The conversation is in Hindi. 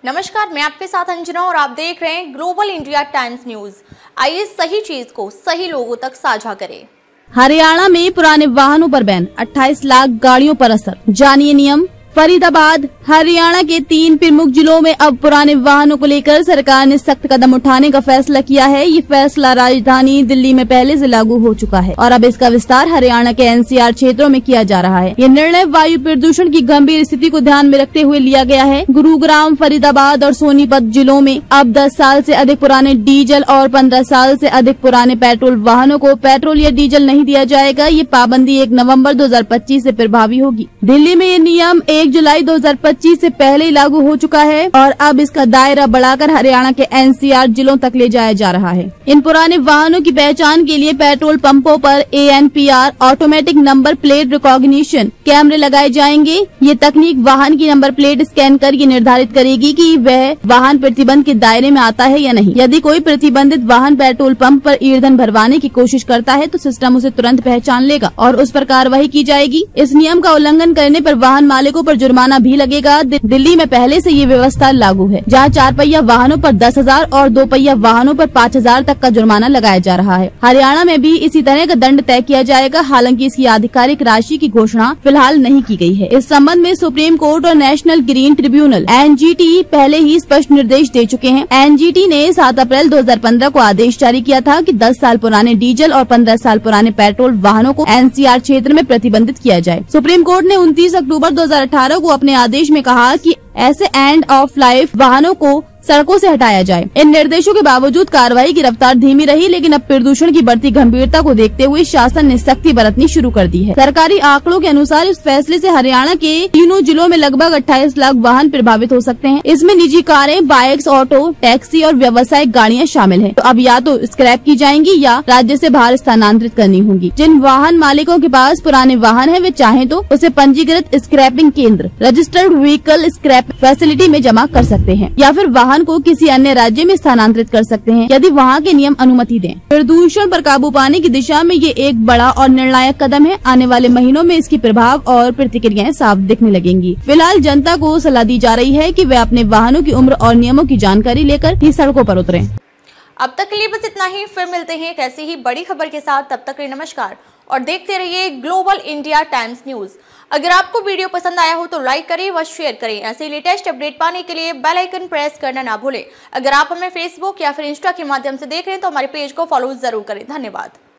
नमस्कार, मैं आपके साथ अंजना और आप देख रहे हैं ग्लोबल इंडिया टाइम्स न्यूज। आइए सही चीज को सही लोगों तक साझा करें। हरियाणा में पुराने वाहनों पर बैन, 28 लाख गाड़ियों पर असर। जानिए नियम। फरीदाबाद हरियाणा के 3 प्रमुख जिलों में अब पुराने वाहनों को लेकर सरकार ने सख्त कदम उठाने का फैसला किया है। ये फैसला राजधानी दिल्ली में पहले से लागू हो चुका है और अब इसका विस्तार हरियाणा के एनसीआर क्षेत्रों में किया जा रहा है। ये निर्णय वायु प्रदूषण की गंभीर स्थिति को ध्यान में रखते हुए लिया गया है। गुरुग्राम, फरीदाबाद और सोनीपत जिलों में अब 10 साल से अधिक पुराने डीजल और 15 साल से अधिक पुराने पेट्रोल वाहनों को पेट्रोल या डीजल नहीं दिया जाएगा। ये पाबंदी 1 नवम्बर 2025 से प्रभावी होगी। दिल्ली में ये नियम 1 जुलाई 2025 से पहले ही लागू हो चुका है और अब इसका दायरा बढ़ाकर हरियाणा के एनसीआर जिलों तक ले जाया जा रहा है। इन पुराने वाहनों की पहचान के लिए पेट्रोल पंपों पर ANPR automatic number plate recognition कैमरे लगाए जाएंगे। ये तकनीक वाहन की नंबर प्लेट स्कैन कर ये निर्धारित करेगी कि वह वाहन प्रतिबंध के दायरे में आता है या नहीं। यदि कोई प्रतिबंधित वाहन पेट्रोल पंप पर ईंधन भरवाने की कोशिश करता है तो सिस्टम उसे तुरंत पहचान लेगा और उस पर कार्रवाई की जाएगी। इस नियम का उल्लंघन करने पर वाहन मालिकों पर जुर्माना भी लगेगा। दिल्ली में पहले से ये व्यवस्था लागू है, जहां 4 पहिया वाहनों पर 10,000 और 2 पहिया वाहनों पर 5,000 तक का जुर्माना लगाया जा रहा है। हरियाणा में भी इसी तरह का दंड तय किया जाएगा। हालांकि इसकी आधिकारिक राशि की घोषणा फिलहाल नहीं की गई है। इस संबंध में सुप्रीम कोर्ट और नेशनल ग्रीन ट्रिब्यूनल NGT पहले ही स्पष्ट निर्देश दे चुके हैं। NGT ने 7 अप्रैल 2015 को आदेश जारी किया था कि 10 साल पुराने डीजल और 15 साल पुराने पेट्रोल वाहनों को NCR क्षेत्र में प्रतिबंधित किया जाए। सुप्रीम कोर्ट ने 29 अक्टूबर 2018 को अपने आदेश में कहा कि ऐसे एंड ऑफ लाइफ वाहनों को सड़कों से हटाया जाए। इन निर्देशों के बावजूद कार्रवाई की रफ्तार धीमी रही, लेकिन अब प्रदूषण की बढ़ती गंभीरता को देखते हुए शासन ने सख्ती बरतनी शुरू कर दी है। सरकारी आंकड़ों के अनुसार इस फैसले से हरियाणा के तीनों जिलों में लगभग 28 लाख वाहन प्रभावित हो सकते हैं। इसमें निजी कारें, बाइक्स, ऑटो, टैक्सी और व्यावसायिक गाड़ियां शामिल हैं। तो अब या तो स्क्रैप की जाएंगी या राज्य से बाहर स्थानांतरित करनी होंगी। जिन वाहन मालिकों के पास पुराने वाहन है वे चाहें तो उसे पंजीकृत स्क्रैपिंग केंद्र रजिस्टर्ड व्हीकल स्क्रैप फैसिलिटी में जमा कर सकते हैं या फिर वाहन को किसी अन्य राज्य में स्थानांतरित कर सकते हैं यदि वहाँ के नियम अनुमति दें। प्रदूषण पर काबू पाने की दिशा में ये एक बड़ा और निर्णायक कदम है। आने वाले महीनों में इसकी प्रभाव और प्रतिक्रियाएं साफ दिखने लगेंगी। फिलहाल जनता को सलाह दी जा रही है कि वे अपने वाहनों की उम्र और नियमों की जानकारी लेकर ही सड़कों पर उतरें। अब तक के लिए बस इतना ही। फिर मिलते हैं एक ऐसी ही बड़ी खबर के साथ। तब तक के लिए नमस्कार और देखते रहिए ग्लोबल इंडिया टाइम्स न्यूज। अगर आपको वीडियो पसंद आया हो तो लाइक करें व शेयर करें। ऐसे लेटेस्ट अपडेट पाने के लिए बेल आइकन प्रेस करना ना भूलें। अगर आप हमें फेसबुक या फिर इंस्टा के माध्यम से देख रहे हैं तो हमारे पेज को फॉलो जरूर करें। धन्यवाद।